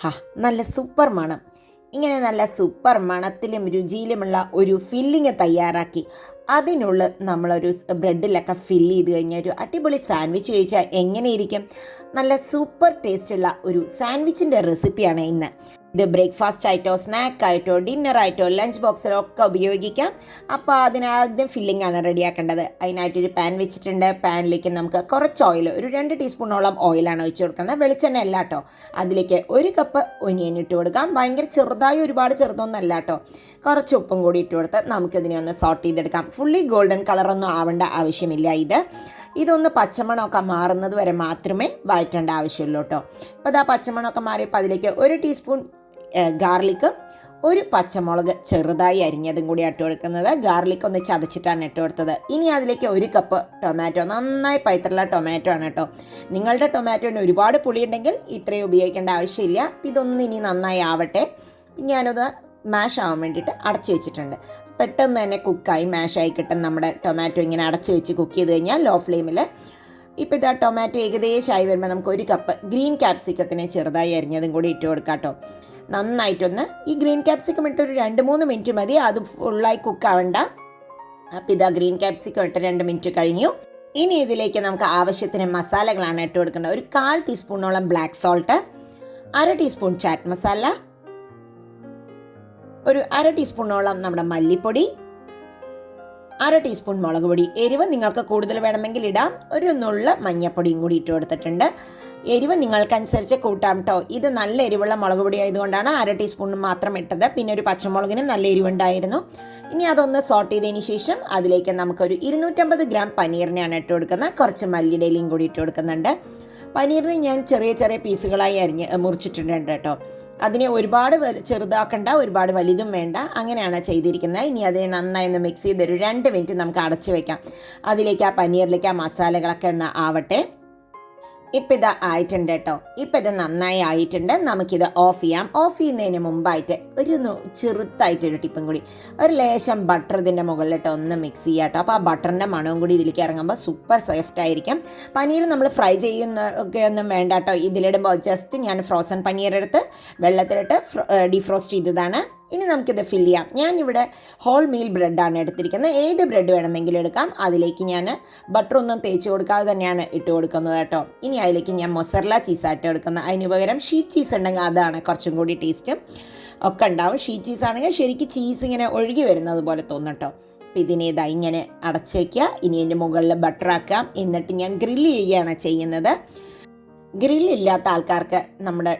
ഹാ, നല്ല സൂപ്പർ മണം. ഇങ്ങനെ നല്ല സൂപ്പർ മണത്തിലും രുചിയിലുമുള്ള ഒരു ഫില്ലിങ് തയ്യാറാക്കി അതിനുള്ളിൽ നമ്മളൊരു ബ്രെഡിലൊക്കെ ഫില്ല് ചെയ്ത് കഴിഞ്ഞാൽ ഒരു അടിപൊളി സാൻഡ്വിച്ച് കഴിച്ചാൽ എങ്ങനെയിരിക്കും? നല്ല സൂപ്പർ ടേസ്റ്റുള്ള ഒരു സാൻഡ്വിച്ചിൻ്റെ റെസിപ്പിയാണ് ഇന്ന്. ഇത് ബ്രേക്ക്ഫാസ്റ്റ് ആയിട്ടോ സ്നാക്കായിട്ടോ ഡിന്നറായിട്ടോ ലഞ്ച് ബോക്സിലോ ഒക്കെ ഉപയോഗിക്കാം. അപ്പോൾ അതിനാദ്യം ഫില്ലിംഗ് ആണ് റെഡിയാക്കേണ്ടത്. അതിനായിട്ടൊരു പാൻ വെച്ചിട്ടുണ്ട്. പാനിലേക്ക് നമുക്ക് കുറച്ച് ഓയിൽ, ഒരു 2 ടീസ്പൂണോളം ഓയിലാണ് ഒഴിച്ച് കൊടുക്കുന്നത്. വെളിച്ചെണ്ണ അല്ല കേട്ടോ. അതിലേക്ക് 1 കപ്പ് ഒനിയൻ ഇട്ട് കൊടുക്കാം. ഭയങ്കര ചെറുതായി ഒരുപാട് ചെറുതൊന്നും അല്ല കേട്ടോ. കുറച്ച് ഉപ്പും കൂടി ഇട്ട് കൊടുത്ത് നമുക്കിതിനെ ഒന്ന് സോട്ട് ചെയ്തെടുക്കാം. ഫുള്ളി ഗോൾഡൻ കളറൊന്നും ആവേണ്ട ആവശ്യമില്ല. ഇതൊന്ന് പച്ചമണമൊക്കെ മാറുന്നത് വരെ മാത്രമേ വഴറ്റേണ്ട ആവശ്യമുള്ളൂ കേട്ടോ. അപ്പോൾ ഇതാ പച്ചമണമൊക്കെ മാറിയപ്പോൾ അതിലേക്ക് 1 ടീസ്പൂൺ ഗാർലിക്കും 1 പച്ചമുളക് ചെറുതായി അരിഞ്ഞതും കൂടി ഇട്ട് കൊടുക്കുന്നത്. ഗാർലിക് ഒന്ന് ചതച്ചിട്ടാണ് ഇട്ട് കൊടുത്തത്. ഇനി അതിലേക്ക് 1 കപ്പ് ടൊമാറ്റോ, നന്നായി പഴുത്തുള്ള ടൊമാറ്റോ ആണ് കേട്ടോ. നിങ്ങളുടെ ടൊമാറ്റോന് ഒരുപാട് പുളിയുണ്ടെങ്കിൽ ഇത്രയും ഉപയോഗിക്കേണ്ട ആവശ്യമില്ല. ഇതൊന്നും ഇനി നന്നായി ആവട്ടെ. ഞാനത് മാഷ് ആവാൻ വേണ്ടിയിട്ട് അടച്ചു വെച്ചിട്ടുണ്ട്. പെട്ടെന്ന് തന്നെ കുക്കായി മാഷായി കിട്ടും നമ്മുടെ ടൊമാറ്റോ. ഇങ്ങനെ അടച്ചു വെച്ച് കുക്ക് ചെയ്ത് കഴിഞ്ഞാൽ ലോ ഫ്ലെയിമിൽ. ഇപ്പോൾ ഇതാ ടൊമാറ്റോ ഏകദേശമായി വരുമ്പോൾ നമുക്ക് 1 കപ്പ് ഗ്രീൻ ക്യാപ്സിക്കത്തിനെ ചെറുതായി അരിഞ്ഞതും കൂടി ഇട്ട് കൊടുക്കാം കേട്ടോ. നന്നായിട്ടൊന്ന് ഈ ഗ്രീൻ ക്യാപ്സിക്കം ഇട്ട് ഒരു 2-3 മിനിറ്റ് മതി, അത് ഫുള്ളായി കുക്കാവണ്ട. അപ്പോൾ ഇതാ ഗ്രീൻ ക്യാപ്സിക്കം ഇട്ട് 2 മിനിറ്റ് കഴിഞ്ഞു. ഇനി ഇതിലേക്ക് നമുക്ക് ആവശ്യത്തിന് മസാലകളാണ് ഇട്ട് കൊടുക്കേണ്ടത്. ഒരു 1/4 ടീസ്പൂണോളം black salt, 1/2 teaspoon chat masala, ഒരു 1/2 ടീസ്പൂണോളം നമ്മുടെ മല്ലിപ്പൊടി, 1/2 ടീസ്പൂൺ മുളക് പൊടി. എരിവ് നിങ്ങൾക്ക് കൂടുതൽ വേണമെങ്കിൽ ഇടാം. ഒരു നുള്ള മഞ്ഞപ്പൊടിയും കൂടി ഇട്ട് കൊടുത്തിട്ടുണ്ട്. എരിവ് നിങ്ങൾക്കനുസരിച്ച് കൂട്ടാം കേട്ടോ. ഇത് നല്ല എരിവുള്ള മുളക് പൊടി ആയതുകൊണ്ടാണ് 1/2 ടീസ്പൂൺ മാത്രം ഇട്ടത്. പിന്നെ ഒരു പച്ചമുളകിനും നല്ല എരിവുണ്ടായിരുന്നു. ഇനി അതൊന്ന് സോട്ട് ചെയ്തതിന് ശേഷം അതിലേക്ക് നമുക്കൊരു 250 ഗ്രാം പനീറിനെയാണ് ഇട്ട് കൊടുക്കുന്നത്. കുറച്ച് മല്ലിയിലയും കൂടി ഇട്ട് കൊടുക്കുന്നുണ്ട്. പനീറിന് ഞാൻ ചെറിയ ചെറിയ പീസുകളായി മുറിച്ചിട്ടുണ്ട് കേട്ടോ. അതിനെ ഒരുപാട് ചെറുതാക്കണ്ട, ഒരുപാട് വലുതും വേണ്ട, അങ്ങനെയാണ് ചെയ്തിരിക്കുന്നത്. ഇനി അതിനെ നന്നായി ഒന്ന് മിക്സ് ചെയ്തൊരു 2 മിനിറ്റ് നമുക്ക് അടച്ച് വയ്ക്കാം. അതിലേക്ക് ആ പനീറിലേക്ക് ആ മസാലകളൊക്കെ ഒന്ന് ആവട്ടെ. ഇപ്പം ഇത് ആയിട്ടുണ്ട് കേട്ടോ. ഇപ്പം ഇത് നന്നായി ആയിട്ടുണ്ട്. നമുക്കിത് ഓഫ് ചെയ്യാം. ഓഫ് ചെയ്യുന്നതിന് മുമ്പായിട്ട് ചെറുതായിട്ടൊരു ടിപ്പും കൂടി, ഒരു ലേശം ബട്ടർ ഇതിൻ്റെ മുകളിലിട്ട് ഒന്ന് മിക്സ് ചെയ്യാം കേട്ടോ. അപ്പോൾ ആ ബട്ടറിൻ്റെ മണവും കൂടി ഇതിലേക്ക് ഇറങ്ങുമ്പോൾ സൂപ്പർ സോഫ്റ്റ് ആയിരിക്കും. പനീർ നമ്മൾ ഫ്രൈ ഒക്കെ ഒന്നും വേണ്ട കേട്ടോ. ഇതിലിടുമ്പോൾ ജസ്റ്റ് ഞാൻ ഫ്രോസൺ പനീർ എടുത്ത് വെള്ളത്തിലിട്ട് ഡീഫ്രോസ്റ്റ് ചെയ്തതാണ്. ഇനി നമുക്കിത് ഫില്ല് ചെയ്യാം. ഞാനിവിടെ ഹോൾ മീൽ ബ്രെഡാണ് എടുത്തിരിക്കുന്നത്. ഏത് ബ്രെഡ് വേണമെങ്കിലും എടുക്കാം. അതിലേക്ക് ഞാൻ ബട്ടറൊന്നും തേച്ച് കൊടുക്കാതെ തന്നെയാണ് ഇട്ട് കൊടുക്കുന്നത് കേട്ടോ. ഇനി അതിലേക്ക് ഞാൻ മൊസറല്ല ചീസായിട്ട് എടുക്കുന്നത്. അതിന് പകരം ഷീറ്റ് ചീസ് ഉണ്ടെങ്കിൽ അതാണ് കുറച്ചും കൂടി ടേസ്റ്റും ഒക്കെ ഉണ്ടാവും. ഷീറ്റ് ചീസ് ആണെങ്കിൽ ശരിക്കും ചീസ് ഇങ്ങനെ ഒഴുകി വരുന്നത് പോലെ തോന്നും കേട്ടോ. അപ്പോൾ ഇതിനെ ഇങ്ങനെ അടച്ച് വയ്ക്കുക. ഇനി എൻ്റെ മുകളിൽ ബട്ടറാക്കാം. എന്നിട്ട് ഞാൻ ഗ്രില്ല് ചെയ്യുകയാണ് ചെയ്യുന്നത്. ഗ്രില്ലില്ലാത്ത ആൾക്കാർക്ക് നമ്മുടെ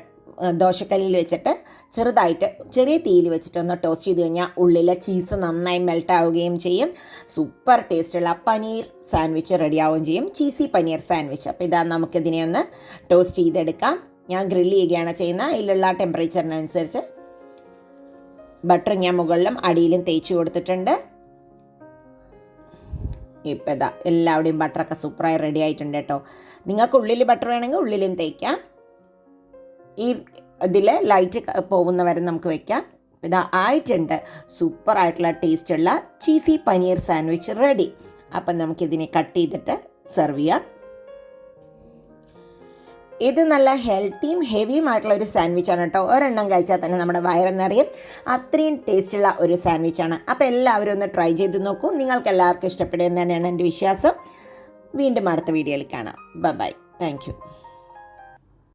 ദോശക്കല്ലിൽ വെച്ചിട്ട് ചെറുതായിട്ട് ചെറിയ തീയിൽ വെച്ചിട്ട് ഒന്ന് ടോസ്റ്റ് ചെയ്ത് കഴിഞ്ഞാൽ ഉള്ളിലെ ചീസ് നന്നായി മെൽറ്റ് ആവുകയും ചെയ്യും. സൂപ്പർ ടേസ്റ്റുള്ള പനീർ സാൻഡ്വിച്ച് റെഡിയാവുകയും ചെയ്യും. Cheesy paneer sandwich. അപ്പോൾ ഇതാ നമുക്കിതിനെ ഒന്ന് ടോസ്റ്റ് ചെയ്തെടുക്കാം. ഞാൻ ഗ്രില്ല് ചെയ്യുകയാണ് ചെയ്യുന്നത്. അതിലുള്ള ടെമ്പറേച്ചറിനനുസരിച്ച് ബട്ടർ ഞാൻ മുകളിലും അടിയിലും തേച്ച് കൊടുത്തിട്ടുണ്ട്. ഇപ്പം ഇതാ എല്ലാവിടെയും ബട്ടറൊക്കെ സൂപ്പറായി റെഡി ആയിട്ടുണ്ട് കേട്ടോ. നിങ്ങൾക്ക് ഉള്ളിൽ ബട്ടർ വേണമെങ്കിൽ ഉള്ളിലും തേക്കാം. ഈ ഇതിൽ ലൈറ്റ് പോകുന്നവരെ നമുക്ക് വെക്കാം. ഇതാ ആയിട്ടുണ്ട്. സൂപ്പറായിട്ടുള്ള ടേസ്റ്റുള്ള ചീസി പനീർ സാൻഡ്വിച്ച് റെഡി. അപ്പം നമുക്കിതിനെ കട്ട് ചെയ്തിട്ട് സെർവ് ചെയ്യാം. ഇത് നല്ല ഹെൽത്തിയും ഹെവിയും ആയിട്ടുള്ള ഒരു സാൻഡ്വിച്ചാണ് കേട്ടോ. ഒരെണ്ണം കഴിച്ചാൽ തന്നെ നമ്മുടെ വയറ് നിറയും. അത്രയും ടേസ്റ്റുള്ള ഒരു സാൻഡ്വിച്ചാണ്. അപ്പോൾ എല്ലാവരും ഒന്ന് ട്രൈ ചെയ്ത് നോക്കൂ. നിങ്ങൾക്ക് എല്ലാവർക്കും ഇഷ്ടപ്പെടുമെന്ന് തന്നെയാണ് എൻ്റെ വിശ്വാസം. വീണ്ടും അടുത്ത വീഡിയോയിൽ കാണാം. ബൈ. Thank you.